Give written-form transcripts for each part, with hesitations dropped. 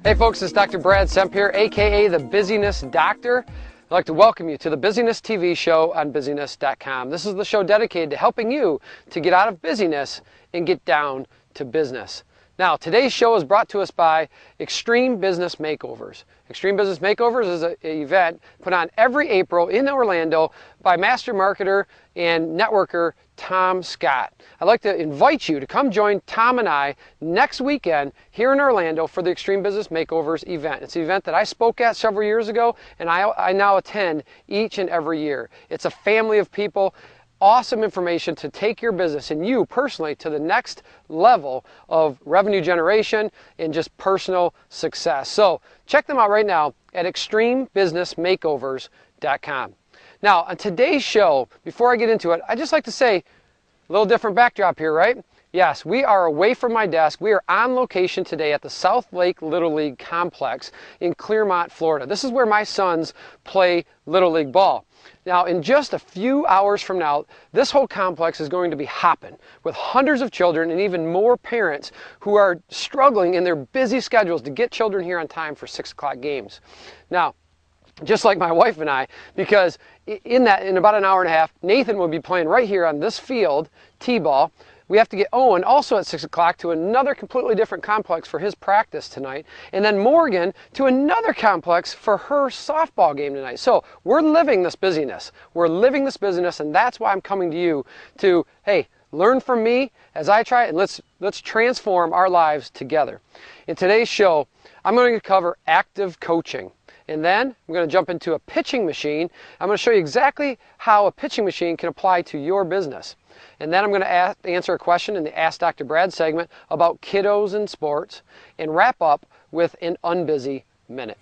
Hey folks, it's Dr. Brad Semp here, aka the Busyness Doctor. I'd like to welcome you to the Busyness TV show on busyness.com. This is the show dedicated to helping you to get out of busyness and get down to business. Now, today's show is brought to us by Extreme Business Makeovers. Extreme Business Makeovers is an event put on every April in Orlando by master marketer and networker Tom Scott. I'd like to invite you to come join Tom and I next weekend here in Orlando for the Extreme Business Makeovers event. It's an event that I spoke at several years ago, and I now attend each and every year. It's a family of people. Awesome information to take your business and you personally to the next level of revenue generation and just personal success. So check them out right now at extremebusinessmakeovers.com. Now, on today's show, before I get into it, I'd just like to say a little different backdrop here, right? Yes, we are away from my desk. We are on location today at the South Lake Little League Complex in Clearmont, Florida. This is where my sons play Little League ball. Now, in just a few hours from now, this whole complex is going to be hopping with hundreds of children and even more parents who are struggling in their busy schedules to get children here on time for 6 o'clock games. Now, just like my wife and I, because in about an hour and a half, Nathan will be playing right here on this field, T-ball. We have to get Owen also at 6 o'clock to another completely different complex for his practice tonight. And then Morgan to another complex for her softball game tonight. So we're living this busyness. We're living this busyness, and that's why I'm coming to you to, hey, learn from me as I try, and let's transform our lives together. In today's show, I'm going to cover active coaching. And then I'm going to jump into a pitching machine. I'm going to show you exactly how a pitching machine can apply to your business. And then I'm going to answer a question in the Ask Dr. Brad segment about kiddos and sports, and wrap up with an Unbusy Minute.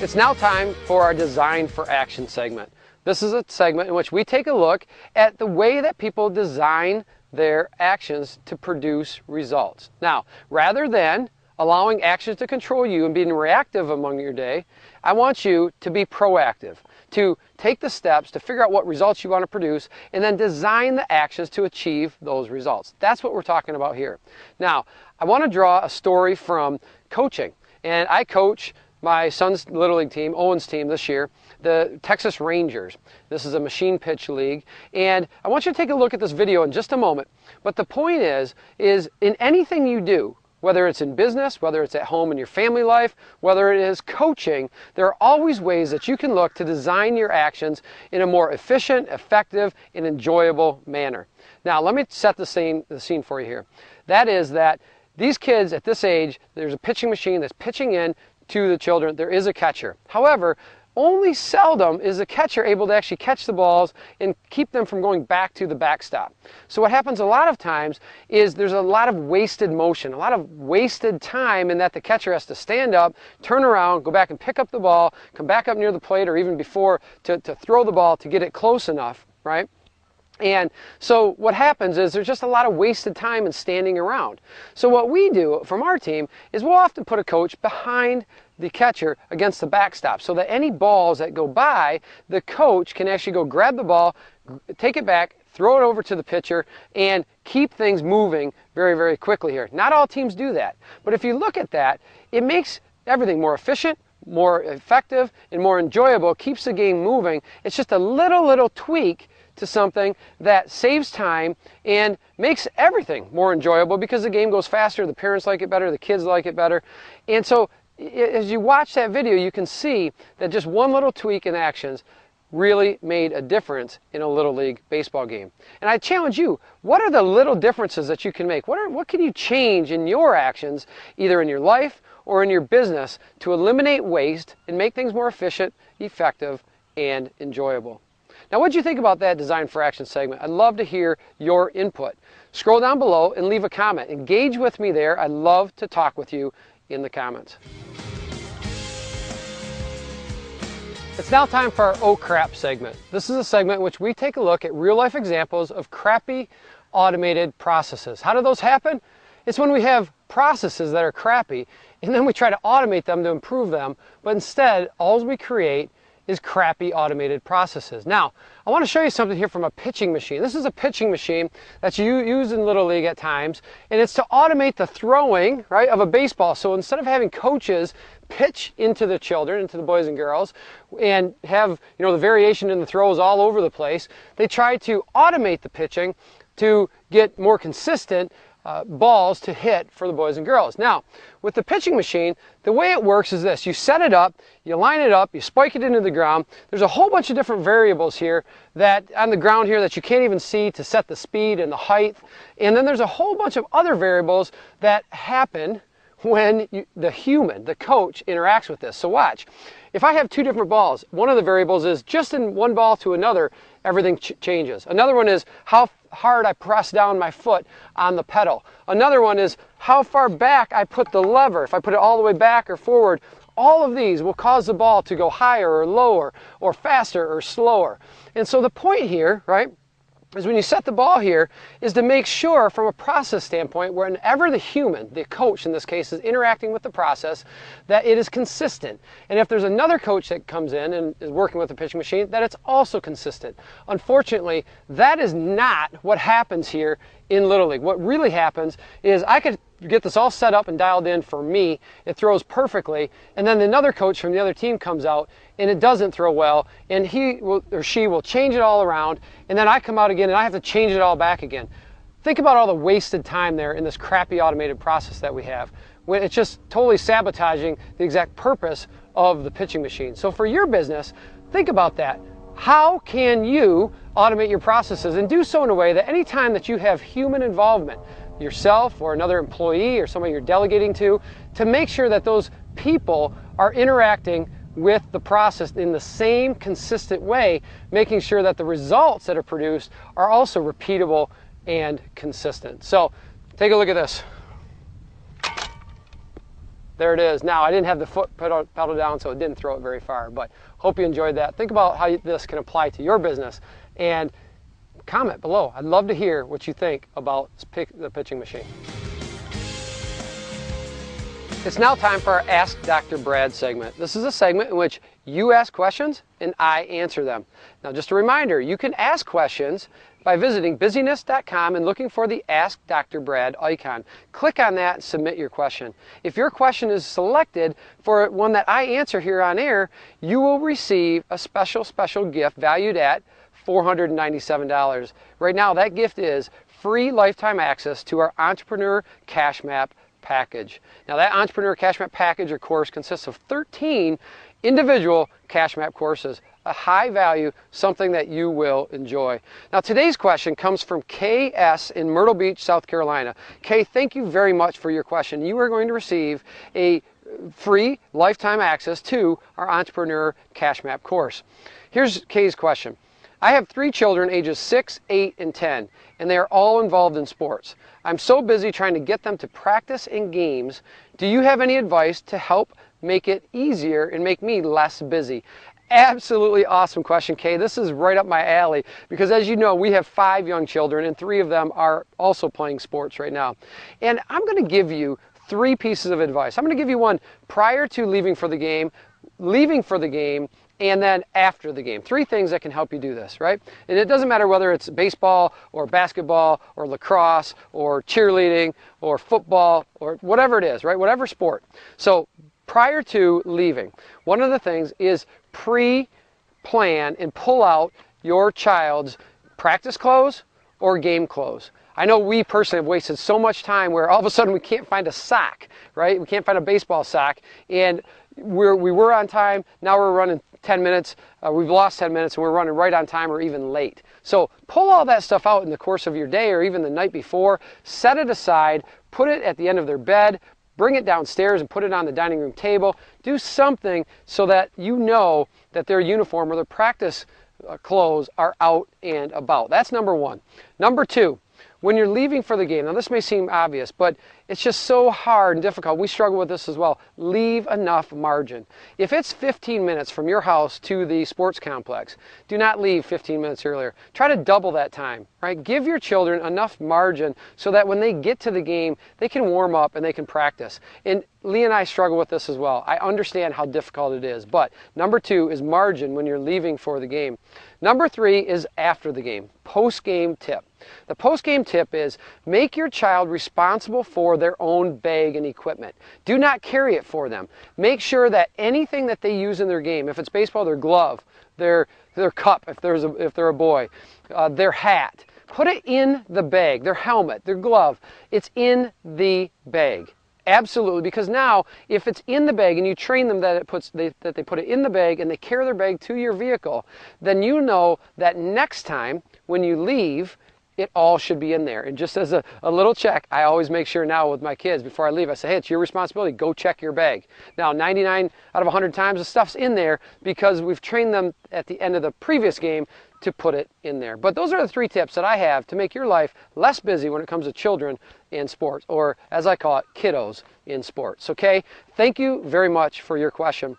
It's now time for our Design for Action segment. This is a segment in which we take a look at the way that people design their actions to produce results. Now, rather than allowing actions to control you and being reactive among your day, I want you to be proactive, to take the steps to figure out what results you want to produce and then design the actions to achieve those results. That's what we're talking about here. Now, I want to draw a story from coaching, and I coach my son's Little League team, Owen's team this year, the Texas Rangers. This is a machine pitch league, and I want you to take a look at this video in just a moment. But the point is in anything you do, whether it's in business, whether it's at home in your family life, whether it is coaching, there are always ways that you can look to design your actions in a more efficient, effective, and enjoyable manner. Now, let me set the scene for you here. That is that these kids at this age, there's a pitching machine that's pitching in to the children. There is a catcher. However, only seldom is a catcher able to actually catch the balls and keep them from going back to the backstop. So what happens a lot of times is there's a lot of wasted motion, a lot of wasted time in that the catcher has to stand up, turn around, go back and pick up the ball, come back up near the plate or even before to throw the ball to get it close enough, right? And so what happens is there's just a lot of wasted time and standing around. So what we do from our team is we'll often put a coach behind the catcher against the backstop so that any balls that go by, the coach can actually go grab the ball, take it back, throw it over to the pitcher, and keep things moving very, very quickly here. Not all teams do that. But if you look at that, it makes everything more efficient, more effective, and more enjoyable. It keeps the game moving. It's just a little tweak to something that saves time and makes everything more enjoyable because the game goes faster, the parents like it better, the kids like it better. And so as you watch that video, you can see that just one little tweak in actions really made a difference in a Little League baseball game. And I challenge you, what are the little differences that you can make? What can you change in your actions, either in your life or in your business, to eliminate waste and make things more efficient, effective, and enjoyable? Now, what did you think about that Design for Action segment? I'd love to hear your input. Scroll down below and leave a comment. Engage with me there. I'd love to talk with you in the comments. It's now time for our Oh Crap segment. This is a segment in which we take a look at real-life examples of crappy automated processes. How do those happen? It's when we have processes that are crappy and then we try to automate them to improve them, but instead all we create is crappy automated processes. Now, I want to show you something here from a pitching machine. This is a pitching machine that you use in Little League at times, and it's to automate the throwing, right, of a baseball. So instead of having coaches pitch into the children, into the boys and girls, and have, the variation in the throws all over the place, they try to automate the pitching to get more consistent balls to hit for the boys and girls. Now, with the pitching machine, the way it works is this. You set it up, you line it up, you spike it into the ground. There's a whole bunch of different variables here that on the ground here that you can't even see to set the speed and the height. And then there's a whole bunch of other variables that happen when the human, the coach, interacts with this. So watch. If I have two different balls, one of the variables is just in one ball to another, everything changes. Another one is how hard I press down my foot on the pedal. Another one is how far back I put the lever. If I put it all the way back or forward, all of these will cause the ball to go higher or lower or faster or slower. And so the point here, right, is when you set the ball here is to make sure from a process standpoint, whenever the human, the coach in this case, is interacting with the process, that it is consistent. And if there's another coach that comes in and is working with the pitching machine, that it's also consistent. Unfortunately, that is not what happens here in Little League. What really happens is I could get this all set up and dialed in for me, it throws perfectly, and then another coach from the other team comes out and it doesn't throw well, and he will, or she will change it all around, and then I come out again and I have to change it all back again. Think about all the wasted time there in this crappy automated process that we have, when it's just totally sabotaging the exact purpose of the pitching machine. So for your business, think about that. How can you automate your processes and do so in a way that anytime that you have human involvement, yourself or another employee or somebody you're delegating to make sure that those people are interacting with the process in the same consistent way, making sure that the results that are produced are also repeatable and consistent. So take a look at this. There it is. Now, I didn't have the foot pedal down, so it didn't throw it very far, but hope you enjoyed that. Think about how this can apply to your business and comment below. I'd love to hear what you think about the pitching machine. It's now time for our Ask Dr. Brad segment. This is a segment in which you ask questions and I answer them. Now, just a reminder, you can ask questions by visiting busyness.com and looking for the Ask Dr. Brad icon. Click on that and submit your question. If your question is selected for one that I answer here on air, you will receive a special gift valued at $497. Right now, that gift is free lifetime access to our Entrepreneur Cash Map package. Now, that Entrepreneur Cash Map package or course consists of 13 individual Cash Map courses, a high value, something that you will enjoy. Now, today's question comes from KS in Myrtle Beach, South Carolina. Kay, thank you very much for your question. You are going to receive a free lifetime access to our Entrepreneur Cash Map course. Here's Kay's question. I have 3 children ages 6, 8, and 10, and they are all involved in sports. I'm so busy trying to get them to practice in games. Do you have any advice to help make it easier and make me less busy? Absolutely awesome question, Kay. This is right up my alley because, as you know, we have 5 young children and 3 of them are also playing sports right now. And I'm going to give you 3 pieces of advice. I'm going to give you one prior to leaving for the game, leaving for the game, and then after the game. 3 things that can help you do this, right? And it doesn't matter whether it's baseball or basketball or lacrosse or cheerleading or football or whatever it is, right? Whatever sport. So prior to leaving, one of the things is pre-plan and pull out your child's practice clothes or game clothes. I know we personally have wasted so much time where all of a sudden we can't find a sock, right? We can't find a baseball sock, and we were on time, now we're running 10 minutes, we've lost 10 minutes and we're running right on time or even late. So pull all that stuff out in the course of your day or even the night before, set it aside, put it at the end of their bed, bring it downstairs and put it on the dining room table. Do something so that you know that their uniform or their practice clothes are out and about. That's number 1. Number 2, when you're leaving for the game, now this may seem obvious, but it's just so hard and difficult. We struggle with this as well. Leave enough margin. If it's 15 minutes from your house to the sports complex, do not leave 15 minutes earlier. Try to double that time, right? Give your children enough margin so that when they get to the game, they can warm up and they can practice. And Lee and I struggle with this as well. I understand how difficult it is. But number 2 is margin when you're leaving for the game. Number 3 is after the game, post-game tip. The post-game tip is make your child responsible for their own bag and equipment. Do not carry it for them. Make sure that anything that they use in their game, if it's baseball, their glove, their cup, if they're a boy, their hat, put it in the bag, their helmet, their glove. It's in the bag. Absolutely, because now if it's in the bag and you train them that they put it in the bag and they carry their bag to your vehicle, then you know that next time when you leave, it all should be in there. And just as a little check, I always make sure now with my kids before I leave, I say, hey, it's your responsibility, go check your bag. Now 99 out of 100 times the stuff's in there because we've trained them at the end of the previous game to put it in there. But those are the 3 tips that I have to make your life less busy when it comes to children in sports, or as I call it, kiddos in sports. Okay, thank you very much for your question.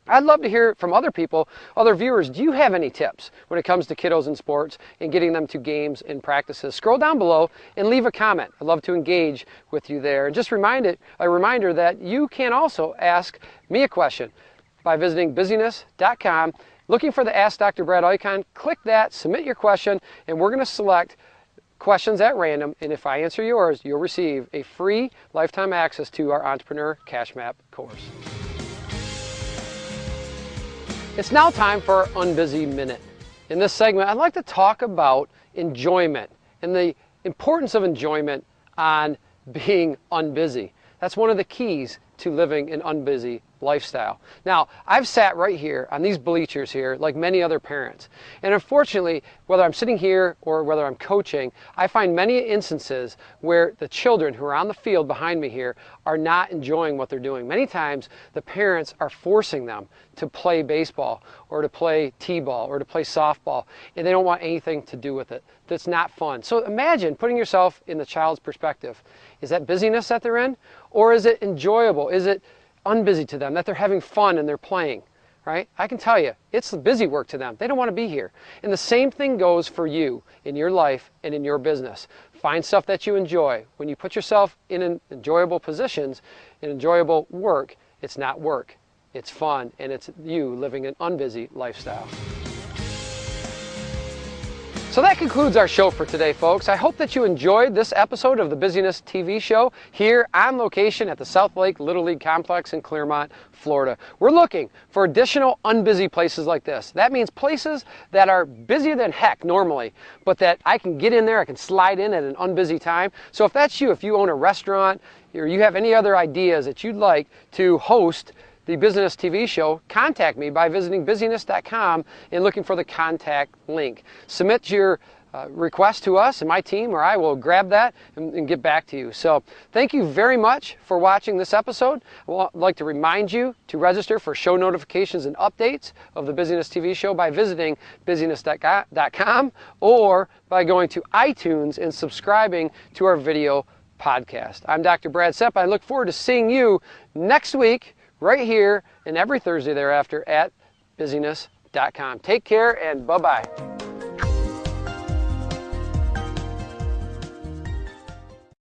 I'd love to hear from other people, other viewers. Do you have any tips when it comes to kiddos in sports and getting them to games and practices? Scroll down below and leave a comment. I'd love to engage with you there. And just a reminder that you can also ask me a question by visiting busyness.com. Looking for the Ask Dr. Brad icon, click that, submit your question, and we're going to select questions at random, and if I answer yours, you'll receive a free lifetime access to our Entrepreneur Cash Map course. It's now time for our Unbusy Minute. In this segment, I'd like to talk about enjoyment and the importance of enjoyment on being unbusy. That's one of the keys to living an unbusy lifestyle. Now, I've sat right here on these bleachers here like many other parents. And unfortunately, whether I'm sitting here or whether I'm coaching, I find many instances where the children who are on the field behind me here are not enjoying what they're doing. Many times, the parents are forcing them to play baseball or to play t-ball or to play softball, and they don't want anything to do with it. That's not fun. So imagine putting yourself in the child's perspective. Is that busyness that they're in? Or is it enjoyable? Is it unbusy to them, that they're having fun and they're playing, right? I can tell you, it's busy work to them. They don't want to be here. And the same thing goes for you in your life and in your business. Find stuff that you enjoy. When you put yourself in enjoyable positions, in enjoyable work, it's not work. It's fun, and it's you living an unbusy lifestyle. So that concludes our show for today, folks. I hope that you enjoyed this episode of the Busyness TV show here on location at the South Lake Little League Complex in Clermont, Florida. We're looking for additional unbusy places like this. That means places that are busier than heck normally, but that I can get in there, I can slide in at an unbusy time. So if that's you, if you own a restaurant or you have any other ideas that you'd like to host the Busyness TV show, contact me by visiting busyness.com and looking for the contact link. Submit your request to us and my team, or I will grab that and get back to you. So thank you very much for watching this episode. I'd like to remind you to register for show notifications and updates of the Busyness TV show by visiting busyness.com or by going to iTunes and subscribing to our video podcast. I'm Dr. Brad Semp. I look forward to seeing you next week right here and every Thursday thereafter at busyness.com. Take care and bye-bye.